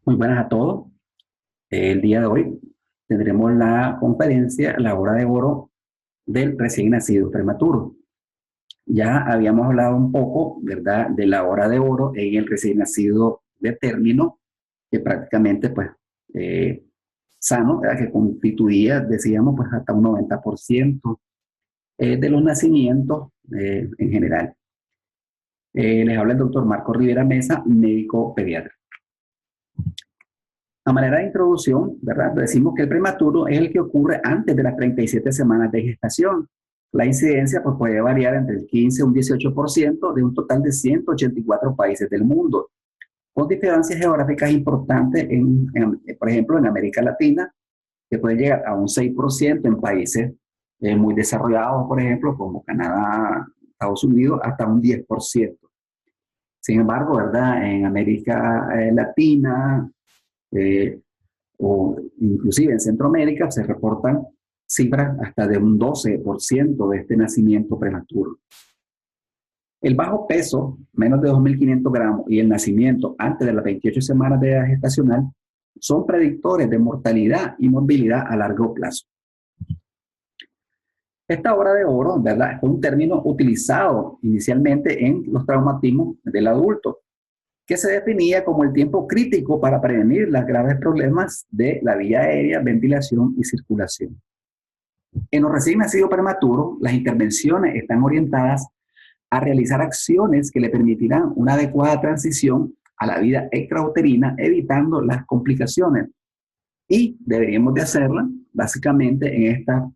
Muy buenas a todos. El día de hoy tendremos la conferencia La Hora de Oro del recién nacido prematuro. Ya habíamos hablado un poco, ¿verdad?, de la hora de oro en el recién nacido de término, que prácticamente, pues, eh, sano, ¿verdad?, que constituía, decíamos, pues, hasta un 90% de los nacimientos en general. Les habla el doctor Marco Rivera Mesa, médico pediatra. A manera de introducción, ¿verdad? Decimos que el prematuro es el que ocurre antes de las 37 semanas de gestación. La incidencia pues, puede variar entre el 15 y un 18% de un total de 184 países del mundo, con diferencias geográficas importantes, por ejemplo, en América Latina, que puede llegar a un 6% en países muy desarrollados, por ejemplo, como Canadá, Estados Unidos, hasta un 10%. Sin embargo, ¿verdad? En América Latina, eh, o inclusive en Centroamérica se reportan cifras hasta de un 12% de este nacimiento prematuro. El bajo peso, menos de 2.500 gramos, y el nacimiento antes de las 28 semanas de edad gestacional son predictores de mortalidad y morbilidad a largo plazo. Esta hora de oro, ¿verdad?, es un término utilizado inicialmente en los traumatismos del adulto, que se definía como el tiempo crítico para prevenir los graves problemas de la vía aérea, ventilación y circulación. En los recién nacidos prematuros, las intervenciones están orientadas a realizar acciones que le permitirán una adecuada transición a la vida extrauterina, evitando las complicaciones. Y deberíamos de hacerla básicamente en esta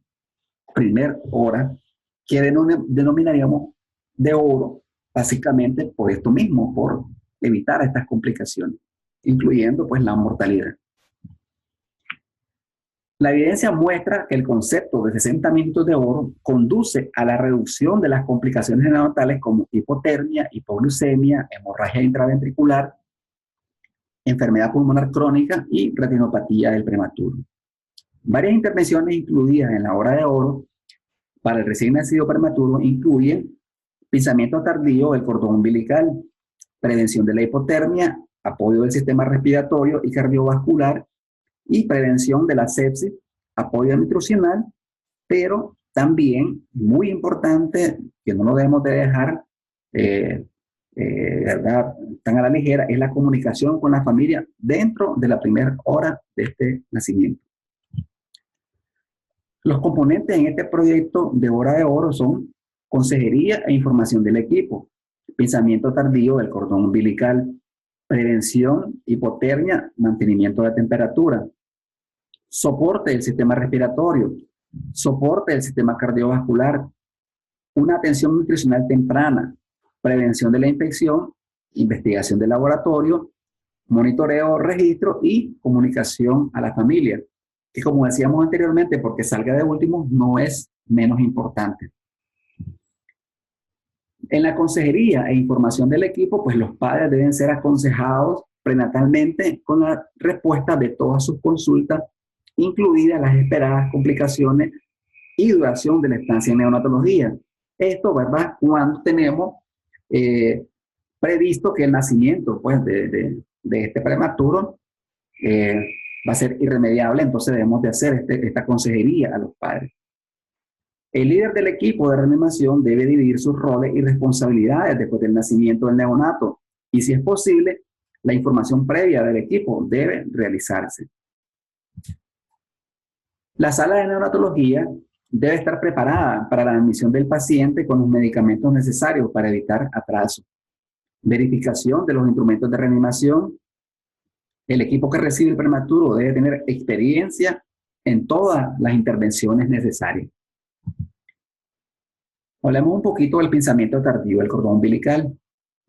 primera hora que denominaríamos de oro, básicamente por esto mismo, por evitar estas complicaciones, incluyendo pues la mortalidad. La evidencia muestra que el concepto de 60 minutos de oro conduce a la reducción de las complicaciones neonatales como hipotermia, hipoglucemia, hemorragia intraventricular, enfermedad pulmonar crónica y retinopatía del prematuro. Varias intervenciones incluidas en la hora de oro para el recién nacido prematuro incluyen pinzamiento tardío del cordón umbilical, prevención de la hipotermia, apoyo del sistema respiratorio y cardiovascular y prevención de la sepsis, apoyo nutricional, pero también, muy importante, que no lo debemos de dejar ¿verdad?, tan a la ligera, es la comunicación con la familia dentro de la primera hora de este nacimiento. Los componentes en este proyecto de hora de oro son consejería e información del equipo, pensamiento tardío del cordón umbilical, prevención, hipotermia, mantenimiento de temperatura, soporte del sistema respiratorio, soporte del sistema cardiovascular, una atención nutricional temprana, prevención de la infección, investigación de laboratorio, monitoreo, registro y comunicación a la familia, que como decíamos anteriormente, porque salga de último, no es menos importante. En la consejería e información del equipo, pues los padres deben ser aconsejados prenatalmente con la respuesta de todas sus consultas, incluidas las esperadas complicaciones y duración de la estancia en neonatología. Esto, ¿verdad?, cuando tenemos previsto que el nacimiento pues, de este prematuro va a ser irremediable, entonces debemos de hacer esta consejería a los padres. El líder del equipo de reanimación debe dividir sus roles y responsabilidades después del nacimiento del neonato y, si es posible, la información previa del equipo debe realizarse. La sala de neonatología debe estar preparada para la admisión del paciente con los medicamentos necesarios para evitar atraso. Verificación de los instrumentos de reanimación. El equipo que recibe el prematuro debe tener experiencia en todas las intervenciones necesarias. Hablemos un poquito del pensamiento tardío del cordón umbilical.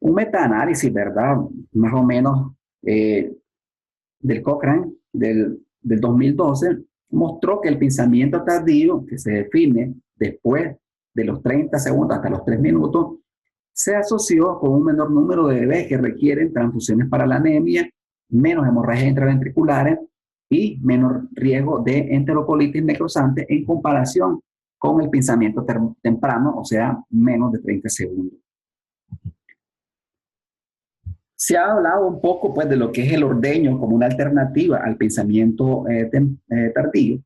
Un metaanálisis, ¿verdad?, más o menos del Cochrane del 2012, mostró que el pensamiento tardío, que se define después de los 30 segundos hasta los 3 minutos, se asoció con un menor número de bebés que requieren transfusiones para la anemia, menos hemorragias intraventriculares y menor riesgo de enterocolitis necrosante en comparación con el pensamiento temprano, o sea, menos de 30 segundos. Se ha hablado un poco pues, de lo que es el ordeño como una alternativa al pensamiento tardío,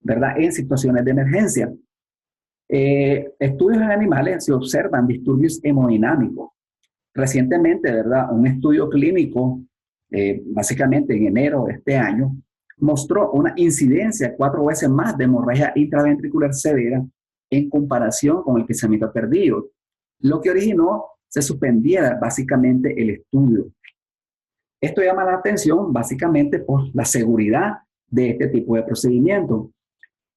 ¿verdad? En situaciones de emergencia. Estudios en animales se observan disturbios hemodinámicos. Recientemente, ¿verdad? Un estudio clínico, básicamente en enero de este año, mostró una incidencia 4 veces más de hemorragia intraventricular severa en comparación con el pensamiento tardío, lo que originó se suspendiera básicamente el estudio. Esto llama la atención básicamente por la seguridad de este tipo de procedimiento.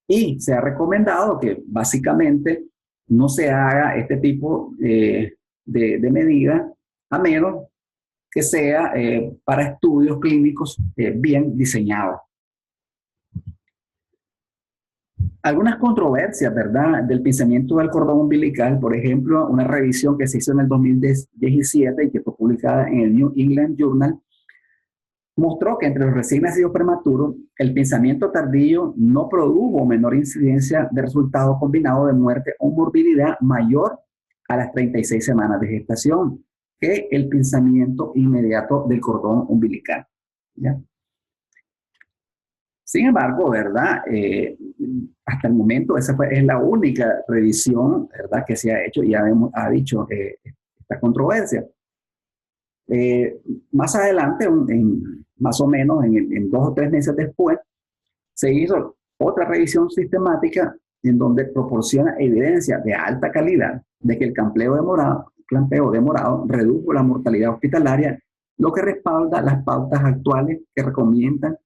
Y se ha recomendado que básicamente no se haga este tipo de medida a menos que sea para estudios clínicos bien diseñados. Algunas controversias, ¿verdad?, del pensamiento del cordón umbilical, por ejemplo, una revisión que se hizo en el 2017 y que fue publicada en el New England Journal, mostró que entre los recién nacidos prematuros, el pensamiento tardío no produjo menor incidencia de resultado combinado de muerte o morbilidad mayor a las 36 semanas de gestación que el pensamiento inmediato del cordón umbilical, ¿ya? Sin embargo, ¿verdad? Hasta el momento esa es la única revisión, ¿verdad?, que se ha hecho y ha dicho esta controversia. Más adelante, más o menos en 2 o 3 meses después, se hizo otra revisión sistemática en donde proporciona evidencia de alta calidad de que el campleo demorado redujo la mortalidad hospitalaria, lo que respalda las pautas actuales que recomiendan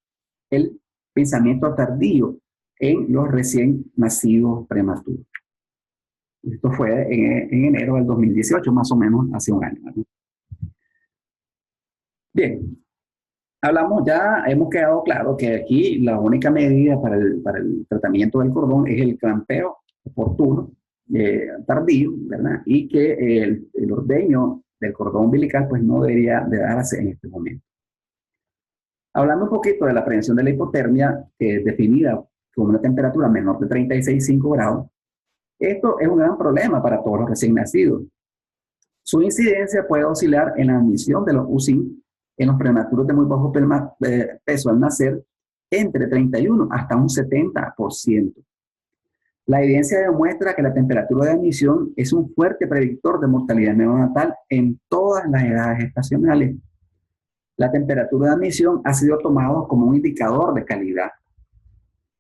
el pensamiento tardío en los recién nacidos prematuros. Esto fue en enero del 2018, más o menos hace un año, ¿no? Bien, hemos quedado claro que aquí la única medida para el tratamiento del cordón es el clampeo oportuno, tardío, ¿verdad? Y que el ordeño del cordón umbilical pues no debería de darse en este momento. Hablando un poquito de la prevención de la hipotermia, que es definida como una temperatura menor de 36,5 grados, esto es un gran problema para todos los recién nacidos. Su incidencia puede oscilar en la admisión de los UCI en los prematuros de muy bajo peso al nacer entre 31 hasta un 70%. La evidencia demuestra que la temperatura de admisión es un fuerte predictor de mortalidad neonatal en todas las edades gestacionales. La temperatura de admisión ha sido tomada como un indicador de calidad.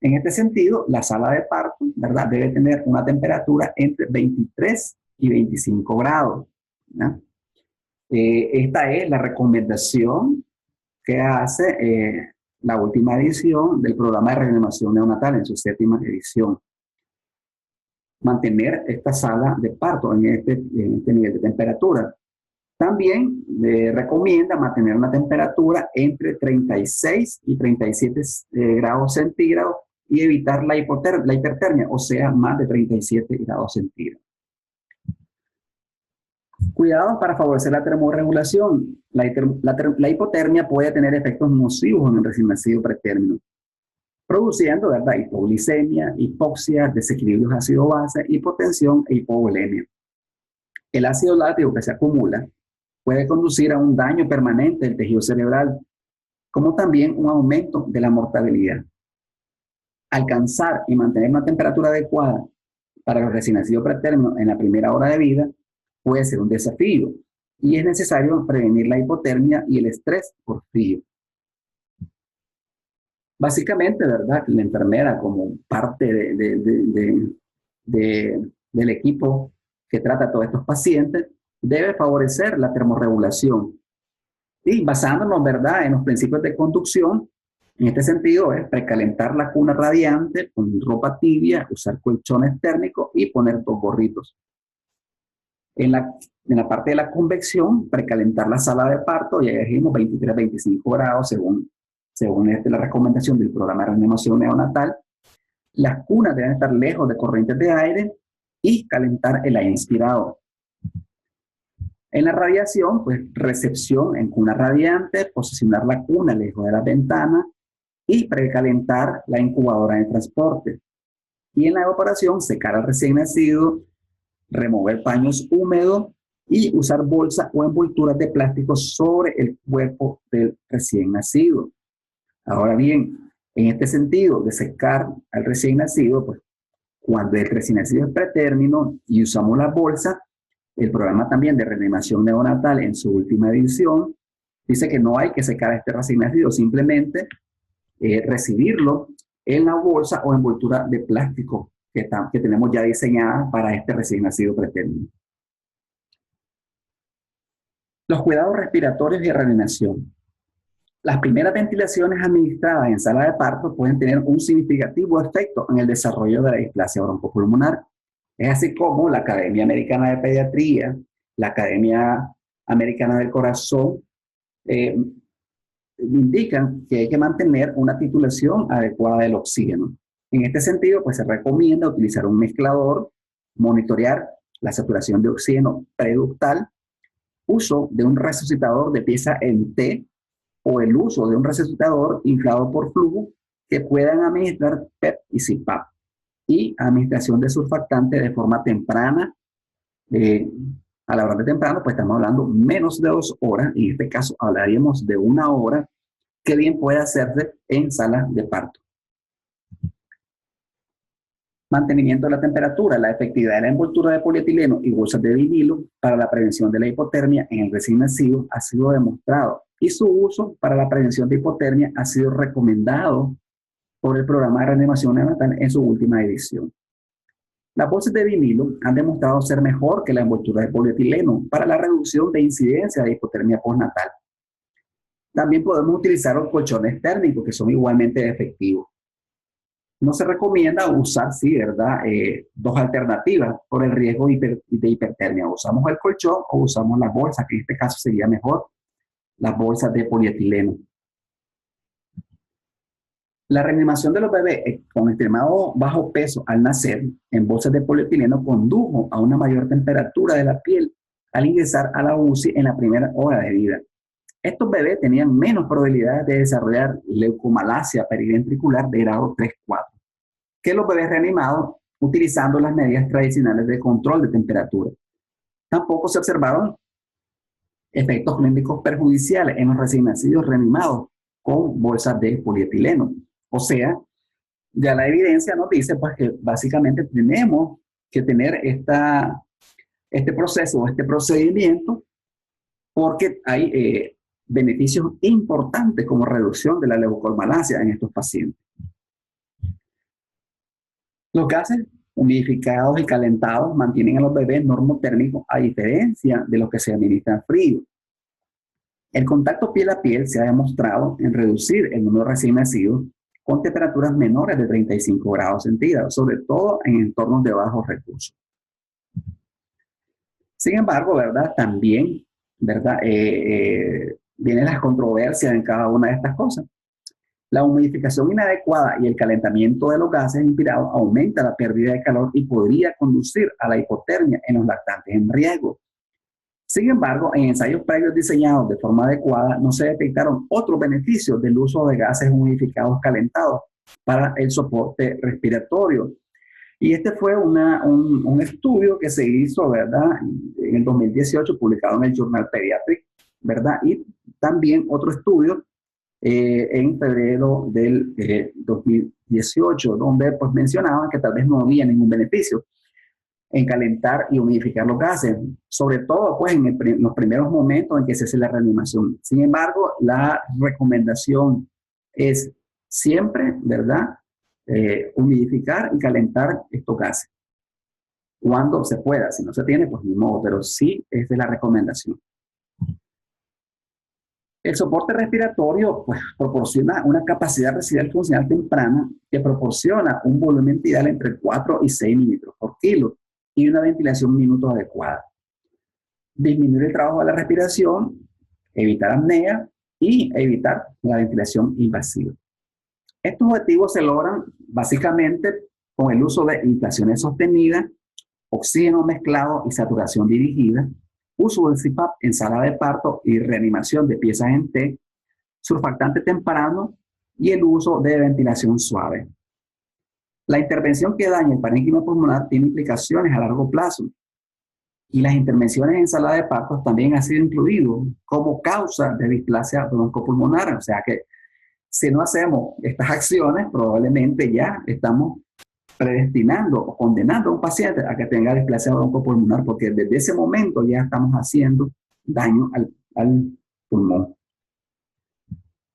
En este sentido, la sala de parto, ¿verdad?, debe tener una temperatura entre 23 y 25 grados, ¿no? Esta es la recomendación que hace la última edición del programa de reanimación neonatal en su 7ª edición. Mantener esta sala de parto en este nivel de temperatura. También recomienda mantener una temperatura entre 36 y 37 grados centígrados y evitar la hipertermia, o sea, más de 37 grados centígrados. Cuidados para favorecer la termorregulación. La hipotermia puede tener efectos nocivos en el recién nacido pretérmino, produciendo, ¿verdad?, hipoglicemia, hipoxia, desequilibrios ácido-base, hipotensión e hipovolemia. El ácido láctico que se acumula puede conducir a un daño permanente del tejido cerebral, como también un aumento de la mortalidad. Alcanzar y mantener una temperatura adecuada para los recién nacidos pretérminos en la primera hora de vida puede ser un desafío y es necesario prevenir la hipotermia y el estrés por frío. Básicamente, ¿verdad?, la enfermera, como parte del equipo que trata a todos estos pacientes, debe favorecer la termorregulación. Y basándonos, ¿verdad?, en los principios de conducción, en este sentido es precalentar la cuna radiante con ropa tibia, usar colchones térmicos y poner 2 gorritos. En la parte de la convección, precalentar la sala de parto, ya dijimos 23-25 grados según la recomendación del programa de reanimación neonatal. Las cunas deben estar lejos de corrientes de aire y calentar el aire inspirado. En la radiación, pues recepción en cuna radiante, posicionar la cuna lejos de la ventana y precalentar la incubadora de transporte. Y en la evaporación, secar al recién nacido, remover paños húmedos y usar bolsas o envolturas de plástico sobre el cuerpo del recién nacido. Ahora bien, en este sentido de secar al recién nacido, pues cuando el recién nacido es pretérmino y usamos la bolsa, el programa también de reanimación neonatal en su última edición dice que no hay que secar a este recién nacido, simplemente recibirlo en la bolsa o envoltura de plástico que tenemos ya diseñada para este recién nacido pretérmino. Los cuidados respiratorios y reanimación. Las primeras ventilaciones administradas en sala de parto pueden tener un significativo efecto en el desarrollo de la displasia broncopulmonar. Es así como la Academia Americana de Pediatría, la Academia Americana del Corazón, indican que hay que mantener una titulación adecuada del oxígeno. En este sentido, pues se recomienda utilizar un mezclador, monitorear la saturación de oxígeno preductal, uso de un resucitador de pieza en T o el uso de un resucitador inflado por flujo que puedan administrar PEP y CPAP y administración de surfactante de forma temprana. A la hora de temprano, pues estamos hablando menos de 2 horas, y en este caso hablaríamos de 1 hora, que bien puede hacerse en sala de parto. Mantenimiento de la temperatura. La efectividad de la envoltura de polietileno y bolsas de vinilo para la prevención de la hipotermia en el recién nacido ha sido demostrado, y su uso para la prevención de hipotermia ha sido recomendado por el programa de reanimación neonatal en su última edición. Las bolsas de vinilo han demostrado ser mejor que la envoltura de polietileno para la reducción de incidencia de hipotermia postnatal. También podemos utilizar los colchones térmicos, que son igualmente efectivos. No se recomienda usar, sí, ¿verdad? 2 alternativas por el riesgo de hipertermia. Usamos el colchón o usamos las bolsas, que en este caso sería mejor las bolsas de polietileno. La reanimación de los bebés con extremado bajo peso al nacer en bolsas de polietileno condujo a una mayor temperatura de la piel al ingresar a la UCI en la primera hora de vida. Estos bebés tenían menos probabilidades de desarrollar leucomalacia periventricular de grado 3-4 que los bebés reanimados utilizando las medidas tradicionales de control de temperatura. Tampoco se observaron efectos clínicos perjudiciales en los recién nacidos reanimados con bolsas de polietileno. O sea, ya la evidencia nos dice pues, que básicamente tenemos que tener este proceso, este procedimiento, porque hay beneficios importantes como reducción de la leucomalacia en estos pacientes. Los gases humidificados y calentados mantienen a los bebés normotérmicos a diferencia de los que se administran fríos. El contacto piel a piel se ha demostrado en reducir el número de recién nacidos con temperaturas menores de 35 grados centígrados, sobre todo en entornos de bajos recursos. Sin embargo, ¿verdad? También, ¿verdad? Vienen las controversias en cada una de estas cosas. La humidificación inadecuada y el calentamiento de los gases inspirados aumenta la pérdida de calor y podría conducir a la hipotermia en los lactantes en riesgo. Sin embargo, en ensayos previos diseñados de forma adecuada no se detectaron otros beneficios del uso de gases humidificados calentados para el soporte respiratorio. Y este fue un estudio que se hizo, ¿verdad?, en el 2018, publicado en el Journal Pediatric, ¿verdad? Y también otro estudio en febrero del 2018, donde pues mencionaban que tal vez no había ningún beneficio en calentar y humidificar los gases, sobre todo pues en los primeros momentos en que se hace la reanimación. Sin embargo, la recomendación es siempre, ¿verdad?, humidificar y calentar estos gases cuando se pueda. Si no se tiene, pues ni modo, pero sí, esa es la recomendación. El soporte respiratorio pues, proporciona una capacidad residual funcional temprana que proporciona un volumen tidal entre 4 y 6 mililitros por kilo y una ventilación minutos adecuada. Disminuir el trabajo de la respiración, evitar apnea y evitar la ventilación invasiva. Estos objetivos se logran básicamente con el uso de inflaciones sostenidas, oxígeno mezclado y saturación dirigida, uso del CPAP en sala de parto y reanimación de piezas en T, surfactante temprano y el uso de ventilación suave. La intervención que daña el parénquima pulmonar tiene implicaciones a largo plazo. Y las intervenciones en sala de partos también han sido incluidas como causa de displasia broncopulmonar. O sea que si no hacemos estas acciones, probablemente ya estamos predestinando o condenando a un paciente a que tenga displasia broncopulmonar, porque desde ese momento ya estamos haciendo daño al pulmón.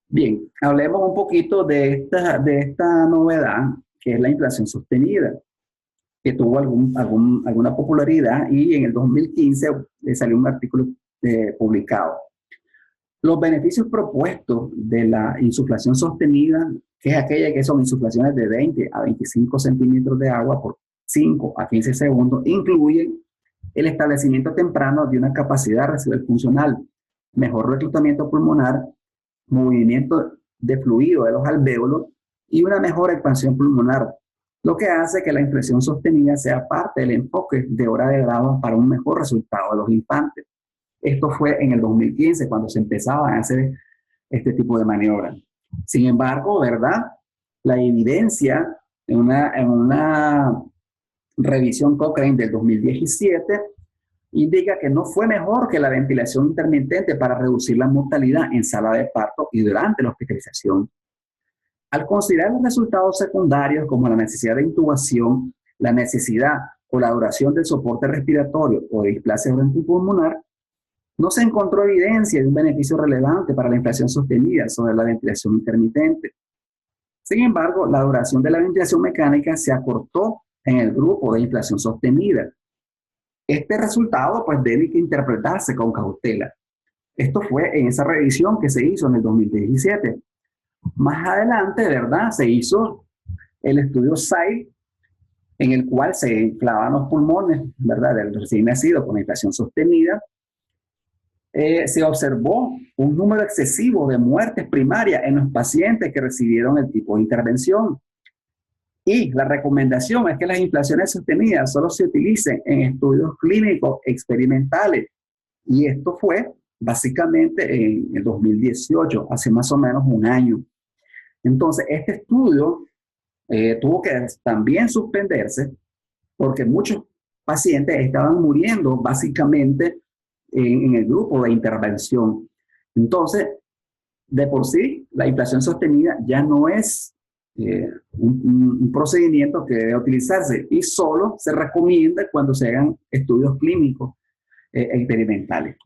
Bien, hablemos un poquito de esta novedad, que es la inflación sostenida, que tuvo alguna popularidad, y en el 2015 salió un artículo publicado. Los beneficios propuestos de la insuflación sostenida, que es aquella que son insuflaciones de 20 a 25 centímetros de agua por 5 a 15 segundos, incluyen el establecimiento temprano de una capacidad residual funcional, mejor reclutamiento pulmonar, movimiento de fluido de los alvéolos y una mejor expansión pulmonar, lo que hace que la inflación sostenida sea parte del enfoque de hora de grado para un mejor resultado de los infantes. Esto fue en el 2015 cuando se empezaban a hacer este tipo de maniobras. Sin embargo, ¿verdad? La evidencia en una revisión Cochrane del 2017 indica que no fue mejor que la ventilación intermitente para reducir la mortalidad en sala de parto y durante la hospitalización. Al considerar los resultados secundarios como la necesidad de intubación, la necesidad o la duración del soporte respiratorio o de displasia broncopulmonar, no se encontró evidencia de un beneficio relevante para la inflación sostenida sobre la ventilación intermitente. Sin embargo, la duración de la ventilación mecánica se acortó en el grupo de inflación sostenida. Este resultado pues debe interpretarse con cautela. Esto fue en esa revisión que se hizo en el 2017. Más adelante, ¿verdad? Se hizo el estudio SAI, en el cual se inflaban los pulmones, ¿verdad?, del recién nacido con inflación sostenida. Se observó un número excesivo de muertes primarias en los pacientes que recibieron el tipo de intervención. Y la recomendación es que las inflaciones sostenidas solo se utilicen en estudios clínicos experimentales. Y esto fue básicamente en el 2018, hace más o menos un año. Entonces, este estudio tuvo que también suspenderse porque muchos pacientes estaban muriendo básicamente en el grupo de intervención. Entonces, de por sí, la inflación sostenida ya no es un procedimiento que debe utilizarse y solo se recomienda cuando se hagan estudios clínicos experimentales.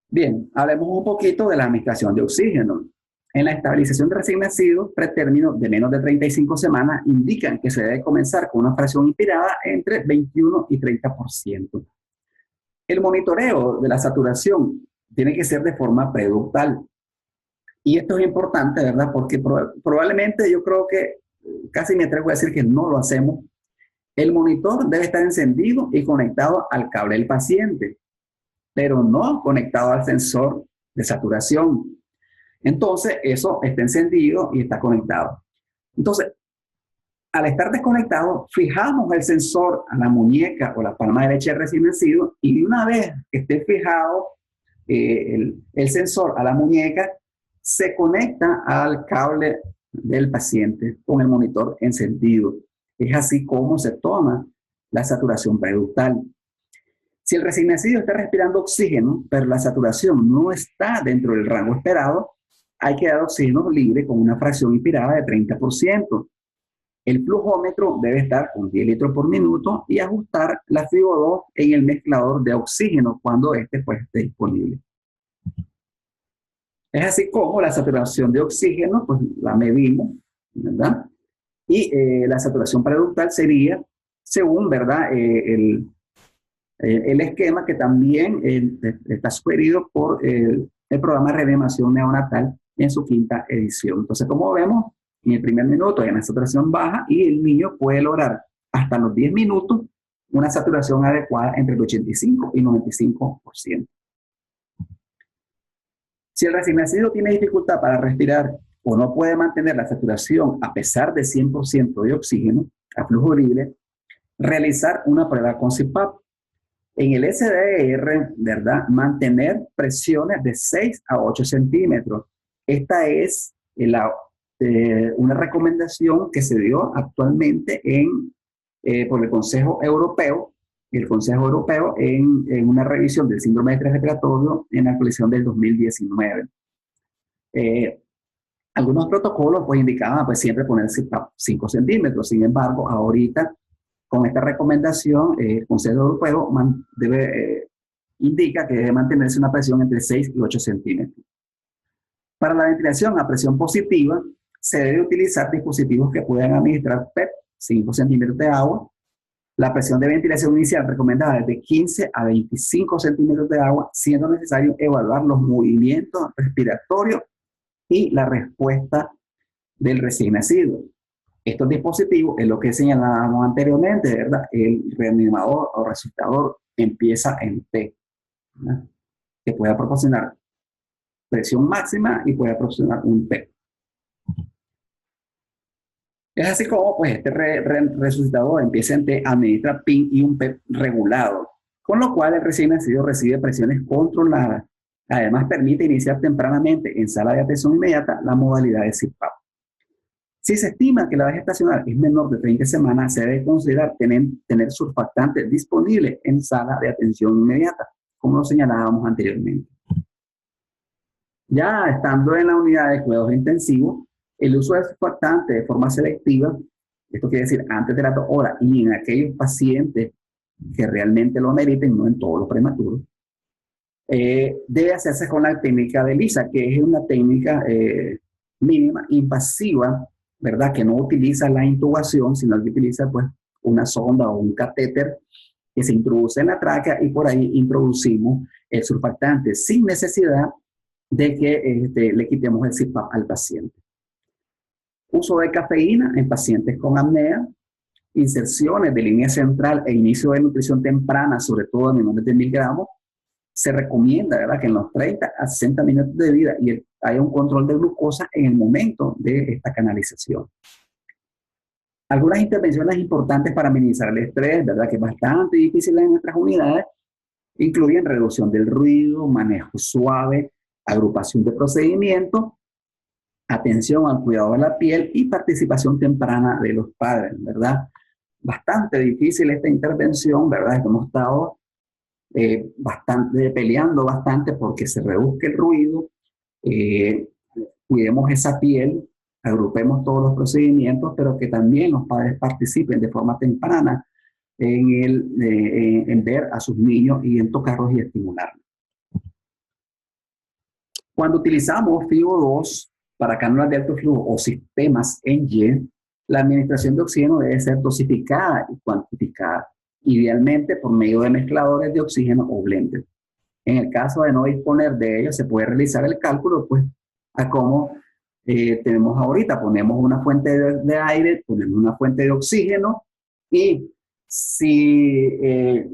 Bien, hablemos un poquito de la administración de oxígeno. En la estabilización de recién nacidos, pretérmino de menos de 35 semanas indican que se debe comenzar con una fracción inspirada entre 21 y 30%. El monitoreo de la saturación tiene que ser de forma preductal. Y esto es importante, ¿verdad? Porque probablemente yo creo que casi me atrevo a decir que no lo hacemos. El monitor debe estar encendido y conectado al cable del paciente, pero no conectado al sensor de saturación. Entonces, eso está encendido y está conectado. Entonces, al estar desconectado, fijamos el sensor a la muñeca o la palma derecha del recién nacido, y una vez que esté fijado el sensor a la muñeca, se conecta al cable del paciente con el monitor encendido. Es así como se toma la saturación preductal. Si el recién nacido está respirando oxígeno, pero la saturación no está dentro del rango esperado, hay que dar oxígeno libre con una fracción inspirada de 30%. El flujómetro debe estar con 10 litros por minuto y ajustar la FIO2 en el mezclador de oxígeno cuando este pues, esté disponible. Es así como la saturación de oxígeno, pues la medimos, ¿verdad? Y la saturación preductal sería, según, ¿verdad?, el esquema que también está sugerido por el programa de reanimación neonatal en su 5ª edición. Entonces, como vemos, en el primer minuto hay una saturación baja y el niño puede lograr hasta los 10 minutos una saturación adecuada entre el 85 y 95%. Si el recién nacido tiene dificultad para respirar o no puede mantener la saturación a pesar de 100% de oxígeno a flujo libre, realizar una prueba con CPAP. En el SDR, ¿verdad?, mantener presiones de 6 a 8 centímetros. Esta es una recomendación que se dio actualmente por el Consejo Europeo el Consejo Europeo en una revisión del síndrome de estrés respiratorio en la actualización del 2019. Eh, Algunos protocolos pues indicaban pues siempre ponerse 5 centímetros. Sin embargo, ahorita con esta recomendación, el Consejo Europeo indica que debe mantenerse una presión entre 6 y 8 centímetros. Para la ventilación a presión positiva, se debe utilizar dispositivos que puedan administrar PEP, 5 centímetros de agua. La presión de ventilación inicial recomendada es de 15 a 25 centímetros de agua, siendo necesario evaluar los movimientos respiratorios y la respuesta del recién nacido. Estos dispositivos es lo que señalábamos anteriormente, ¿verdad? El reanimador o resucitador empieza en T, ¿verdad? Que pueda proporcionar presión máxima y puede proporcionar un P. Es así como pues, este resucitador empieza en T, administra PIN y un PEP regulado, con lo cual el recién nacido recibe presiones controladas. Además, permite iniciar tempranamente en sala de atención inmediata la modalidad de CPAP. Si se estima que la edad gestacional es menor de 30 semanas, se debe considerar tener surfactante disponible en sala de atención inmediata, como lo señalábamos anteriormente. Ya estando en la unidad de cuidados intensivos, el uso de surfactante de forma selectiva, esto quiere decir antes de las 2 horas y en aquellos pacientes que realmente lo meriten, no en todos los prematuros, debe hacerse con la técnica de Lisa, que es una técnica mínima, invasiva, ¿verdad? Que no utiliza la intubación, sino que utiliza pues una sonda o un catéter que se introduce en la tráquea y por ahí introducimos el surfactante sin necesidad de que le quitemos el CPAP al paciente. Uso de cafeína en pacientes con apnea, inserciones de línea central e inicio de nutrición temprana, sobre todo en menores de 1000 gramos. Se recomienda, ¿verdad?, que en los 30 a 60 minutos de vida haya un control de glucosa en el momento de esta canalización. Algunas intervenciones importantes para minimizar el estrés, ¿verdad?, que es bastante difícil en nuestras unidades, incluyen reducción del ruido, manejo suave, agrupación de procedimientos, atención al cuidado de la piel y participación temprana de los padres, ¿verdad? Bastante difícil esta intervención, ¿verdad? Hemos estado peleando bastante porque se reduzca el ruido, cuidemos esa piel, agrupemos todos los procedimientos, pero que también los padres participen de forma temprana en ver a sus niños y en tocarlos y estimularlos. Cuando utilizamos FiO2 para cánulas de alto flujo o sistemas en Y, la administración de oxígeno debe ser dosificada y cuantificada, idealmente por medio de mezcladores de oxígeno o blender. En el caso de no disponer de ellos, se puede realizar el cálculo, pues, a cómo tenemos ahorita. Ponemos una fuente de aire, ponemos una fuente de oxígeno y si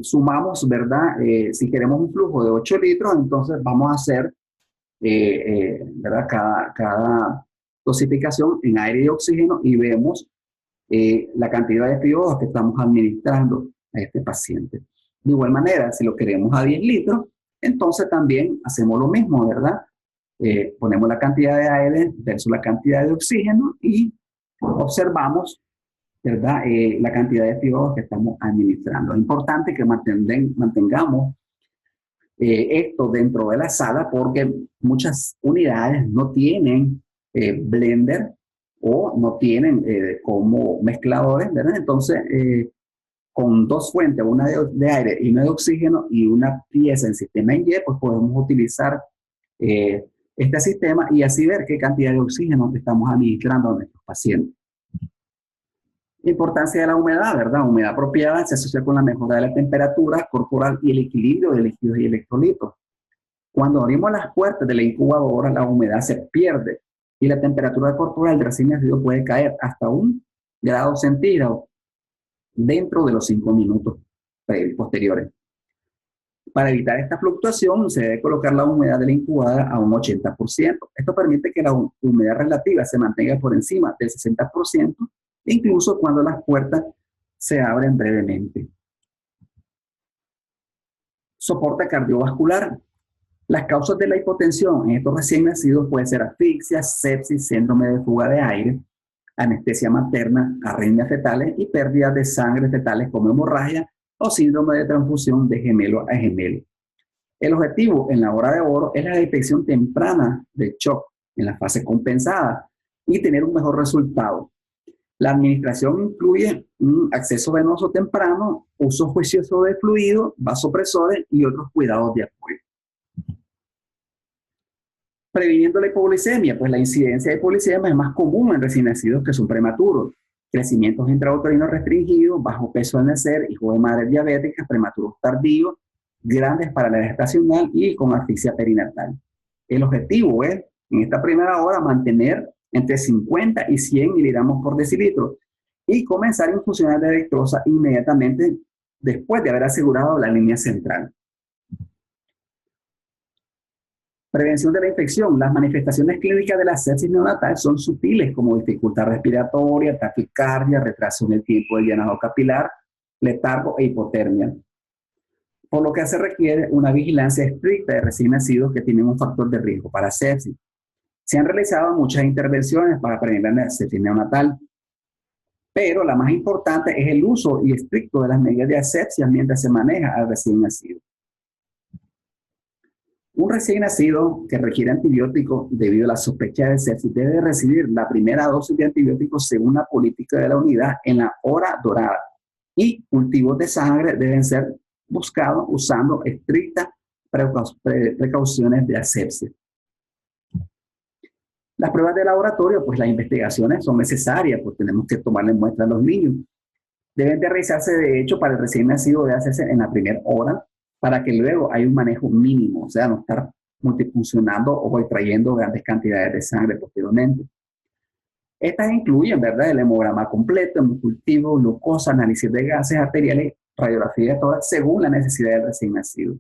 sumamos, ¿verdad? Si queremos un flujo de 8 litros, entonces vamos a hacer ¿verdad? Cada dosificación en aire y oxígeno y vemos la cantidad de FiO2 que estamos administrando a este paciente. De igual manera, si lo queremos a 10 litros, entonces también hacemos lo mismo, ¿verdad? Ponemos la cantidad de aire versus la cantidad de oxígeno y observamos, ¿verdad? La cantidad de FiO2 que estamos administrando. Es importante que mantengamos esto dentro de la sala porque muchas unidades no tienen blender o no tienen como mezcladores, ¿verdad? Entonces, con 2 fuentes, una de aire y una de oxígeno y una pieza en sistema en Y, pues podemos utilizar este sistema y así ver qué cantidad de oxígeno estamos administrando a nuestros pacientes. Importancia de la humedad, ¿verdad? Humedad apropiada se asocia con la mejora de la temperatura corporal y el equilibrio de líquidos y electrolitos. Cuando abrimos las puertas de la incubadora, la humedad se pierde y la temperatura corporal del recién nacido puede caer hasta 1 grado centígrado dentro de los 5 minutos posteriores. Para evitar esta fluctuación, se debe colocar la humedad de la incubadora a un 80%. Esto permite que la humedad relativa se mantenga por encima del 60%, incluso cuando las puertas se abren brevemente. Soporte cardiovascular. Las causas de la hipotensión en estos recién nacidos pueden ser asfixia, sepsis, síndrome de fuga de aire, anestesia materna, arritmias fetales y pérdidas de sangre fetales como hemorragia o síndrome de transfusión de gemelo a gemelo. El objetivo en la hora de oro es la detección temprana del shock en la fase compensada y tener un mejor resultado. La administración incluye un acceso venoso temprano, uso juicioso de fluidos, vasopresores y otros cuidados de apoyo. Previniendo la hipoglicemia, pues la incidencia de hipoglicemia es más común en recién nacidos que son prematuros. Crecimientos intrauterinos restringidos, bajo peso al nacer, hijos de madres diabéticas, prematuros tardíos, grandes para la edad gestacional y con asfixia perinatal. El objetivo es, en esta primera hora, mantener entre 50 y 100 miligramos por decilitro y comenzar a infusionar la dextrosa inmediatamente después de haber asegurado la línea central. Prevención de la infección. Las manifestaciones clínicas de la sepsis neonatal son sutiles, como dificultad respiratoria, taquicardia, retraso en el tiempo de llenado capilar, letargo e hipotermia. Por lo que se requiere una vigilancia estricta de recién nacidos que tienen un factor de riesgo para sepsis. Se han realizado muchas intervenciones para prevenir la sepsis neonatal, pero la más importante es el uso y estricto de las medidas de asepsia mientras se maneja al recién nacido. Un recién nacido que requiere antibióticos debido a la sospecha de sepsis debe recibir la primera dosis de antibióticos según la política de la unidad en la hora dorada, y cultivos de sangre deben ser buscados usando estrictas precauciones de asepsia. Las pruebas de laboratorio, pues las investigaciones son necesarias, pues tenemos que tomarle muestras a los niños. Deben de realizarse, de hecho, para el recién nacido debe hacerse en la primera hora, para que luego haya un manejo mínimo, o sea, no estar multifuncionando o extrayendo grandes cantidades de sangre posteriormente. Estas incluyen, ¿verdad?, el hemograma completo, hemocultivo, glucosa, análisis de gases arteriales, radiografía de tórax, según la necesidad del recién nacido.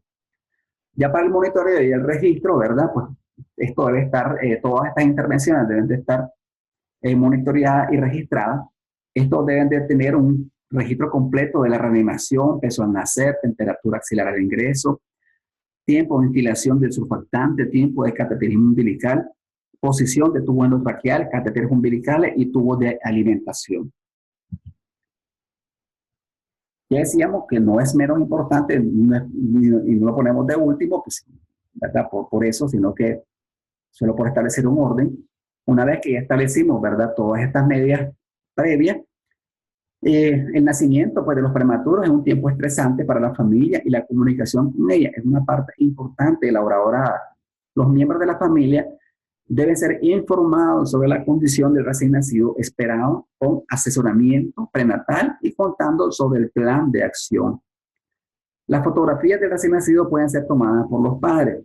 Ya para el monitoreo y el registro, ¿verdad?, pues esto debe estar, todas estas intervenciones deben de estar monitoreadas y registradas. Estos deben de tener un registro completo de la reanimación, peso al nacer, temperatura axilar al ingreso, tiempo de ventilación del surfactante, tiempo de cateterismo umbilical, posición de tubo endotraqueal, catéteres umbilicales y tubos de alimentación. Ya decíamos que no es menos importante y no lo ponemos de último, pues, ¿verdad? Por eso, sino que solo por establecer un orden. Una vez que ya establecimos, ¿verdad?, todas estas medidas previas, el nacimiento, pues, de los prematuros es un tiempo estresante para la familia y la comunicación con ella es una parte importante de la hora dorada. Los miembros de la familia deben ser informados sobre la condición del recién nacido esperado con asesoramiento prenatal y contando sobre el plan de acción. Las fotografías del recién nacido pueden ser tomadas por los padres.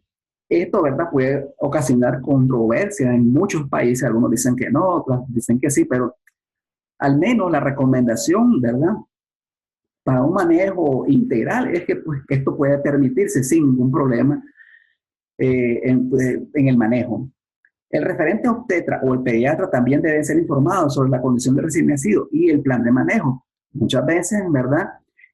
Esto, ¿verdad?, puede ocasionar controversia en muchos países. Algunos dicen que no, otros dicen que sí, pero al menos la recomendación, ¿verdad?, para un manejo integral es que, pues, esto puede permitirse sin ningún problema en el manejo. El referente obstetra o el pediatra también deben ser informados sobre la condición del recién nacido y el plan de manejo. Muchas veces, ¿verdad?,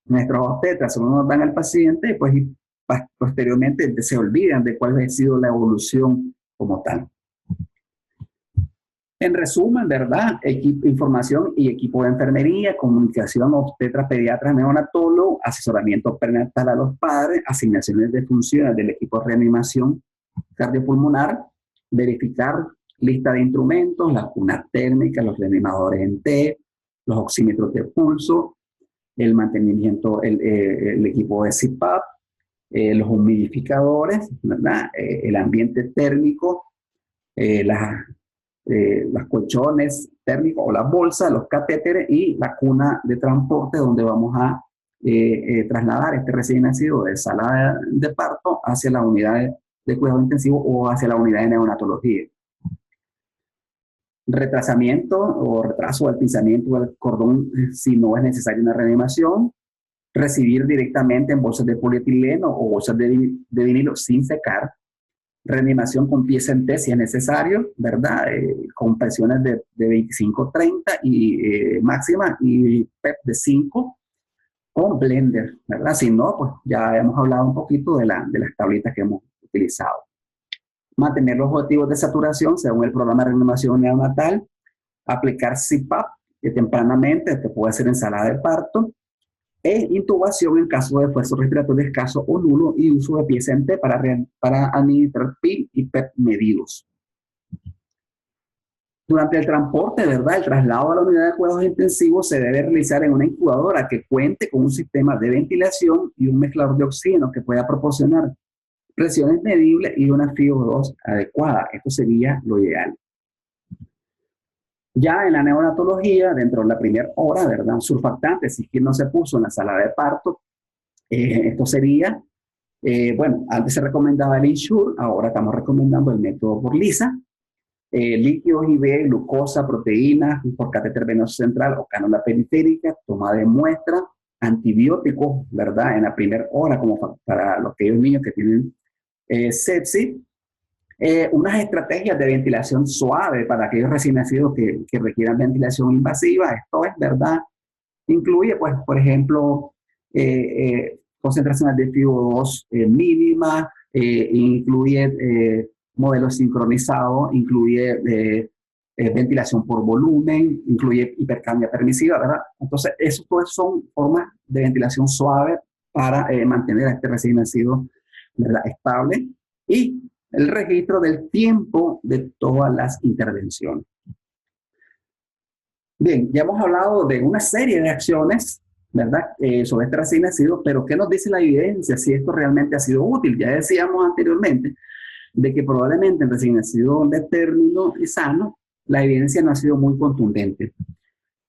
nuestros obstetras solo nos dan al paciente y pues posteriormente se olvidan de cuál ha sido la evolución como tal. En resumen, ¿verdad?, información y equipo de enfermería, comunicación obstetra, pediatra, neonatólogo, asesoramiento prenatal a los padres, asignaciones de funciones del equipo de reanimación cardiopulmonar, verificar lista de instrumentos, las cunas térmicas, los reanimadores en T, los oxímetros de pulso, el mantenimiento, el equipo de CPAP, los humidificadores, ¿verdad?, el ambiente térmico, los colchones térmicos o las bolsas, los catéteres y la cuna de transporte donde vamos a trasladar este recién nacido de sala de parto hacia la unidad de cuidado intensivo o hacia la unidad de neonatología. Retrasamiento o retraso del pinzamiento del cordón si no es necesaria una reanimación. Recibir directamente en bolsas de polietileno o bolsas de vinilo sin secar. Reanimación con pieza en T si es necesario, ¿verdad? Con presiones de 25-30 y máxima y PEP de 5 con blender, ¿verdad? Si no, pues ya hemos hablado un poquito de las tablitas que hemos utilizado. Mantener los objetivos de saturación según el programa de reanimación neonatal. Aplicar CPAP tempranamente, que puede ser en sala de parto. e intubación en caso de esfuerzo respiratorio escaso o nulo y uso de PSNT para administrar PIB y PEP medidos. Durante el transporte, ¿verdad? El traslado a la unidad de cuidados intensivos se debe realizar en una incubadora que cuente con un sistema de ventilación y un mezclador de oxígeno que pueda proporcionar presiones medibles y una FiO2 adecuada. Esto sería lo ideal. Ya en la neonatología, dentro de la primera hora, ¿verdad? Surfactante, si es que no se puso en la sala de parto, esto sería, bueno, antes se recomendaba el Ensure, ahora estamos recomendando el método por Lisa. Líquidos IV, glucosa, proteínas, por catéter venoso central o cánula periférica, toma de muestra, antibióticos, ¿verdad? En la primera hora, como para aquellos niños que tienen sepsis. Unas estrategias de ventilación suave para aquellos recién nacidos que requieran ventilación invasiva. Esto es, ¿verdad? Incluye, pues, por ejemplo, concentraciones de FiO2 mínimas, incluye modelo sincronizado, incluye ventilación por volumen, incluye hipercapnia permisiva, ¿verdad? Entonces, eso pues, son formas de ventilación suave para mantener a este recién nacido, ¿verdad? Estable, y el registro del tiempo de todas las intervenciones. Bien, ya hemos hablado de una serie de acciones, ¿verdad? Sobre este recién nacido, pero ¿qué nos dice la evidencia si esto realmente ha sido útil? Ya decíamos anteriormente de que probablemente en recién nacido de término y sano, la evidencia no ha sido muy contundente.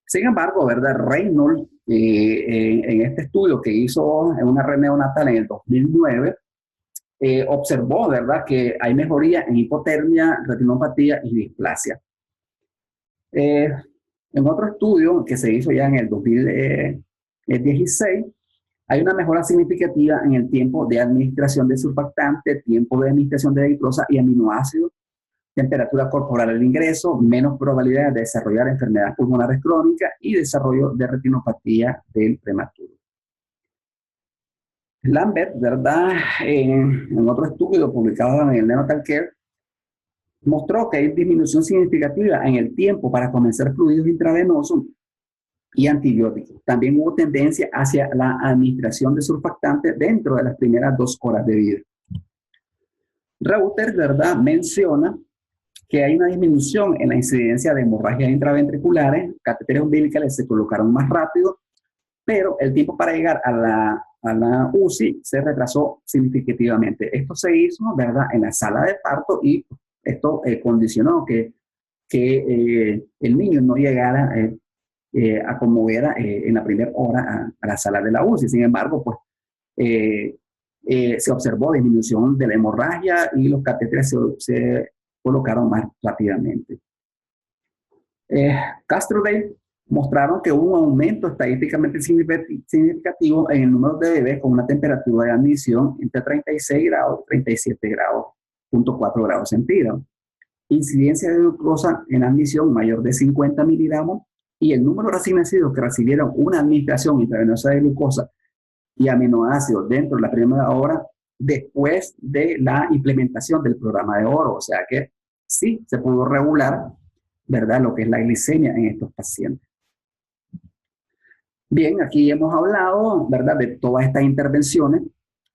Sin embargo, ¿verdad? Reynolds, en este estudio que hizo en una red neonatal en el 2009, observó, ¿verdad?, que hay mejoría en hipotermia, retinopatía y displasia. En otro estudio que se hizo ya en el 2016, hay una mejora significativa en el tiempo de administración de surfactante, tiempo de administración de dextrosa y aminoácidos, temperatura corporal al ingreso, menos probabilidad de desarrollar enfermedades pulmonares crónicas y desarrollo de retinopatía del prematuro. Lambert, ¿verdad? En otro estudio publicado en el Neonatal Care, mostró que hay disminución significativa en el tiempo para comenzar fluidos intravenosos y antibióticos. También hubo tendencia hacia la administración de surfactantes dentro de las primeras 2 horas de vida. Reuter, ¿verdad?, menciona que hay una disminución en la incidencia de hemorragias intraventriculares, catéteres umbilicales se colocaron más rápido, pero el tiempo para llegar a la UCI se retrasó significativamente. Esto se hizo, ¿verdad?, en la sala de parto y esto condicionó que el niño no llegara a como era en la primera hora a la sala de la UCI. Sin embargo, pues se observó disminución de la hemorragia y los catéteres se colocaron más rápidamente. Castrodale mostraron que hubo un aumento estadísticamente significativo en el número de bebés con una temperatura de admisión entre 36 grados y 37 grados, 0.4 grados centígrados. Incidencia de glucosa en admisión mayor de 50 miligramos y el número de recién nacidos que recibieron una administración intravenosa de glucosa y aminoácidos dentro de la primera hora después de la implementación del programa de oro. O sea que sí se pudo regular, ¿verdad?, lo que es la glicemia en estos pacientes. Bien, aquí hemos hablado, ¿verdad?, de todas estas intervenciones.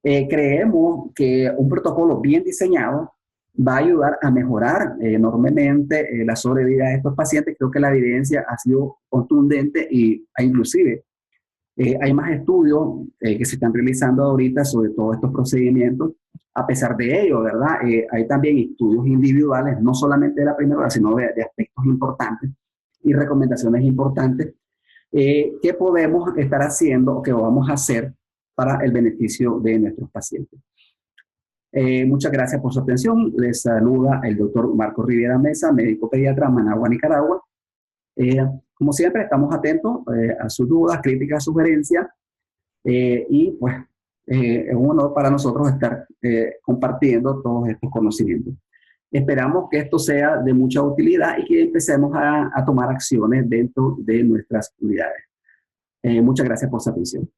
Creemos que un protocolo bien diseñado va a ayudar a mejorar enormemente la sobrevida de estos pacientes. Creo que la evidencia ha sido contundente y inclusive hay más estudios que se están realizando ahorita sobre todos estos procedimientos. A pesar de ello, ¿verdad? Hay también estudios individuales, no solamente de la primera hora, sino de aspectos importantes y recomendaciones importantes que podemos estar haciendo o que vamos a hacer para el beneficio de nuestros pacientes. Muchas gracias por su atención. Les saluda el doctor Marco Riviera Mesa, médico pediatra, Managua, Nicaragua. Como siempre, estamos atentos a sus dudas, críticas, sugerencias y pues es un honor para nosotros estar compartiendo todos estos conocimientos. Esperamos que esto sea de mucha utilidad y que empecemos a tomar acciones dentro de nuestras unidades. Muchas gracias por su atención.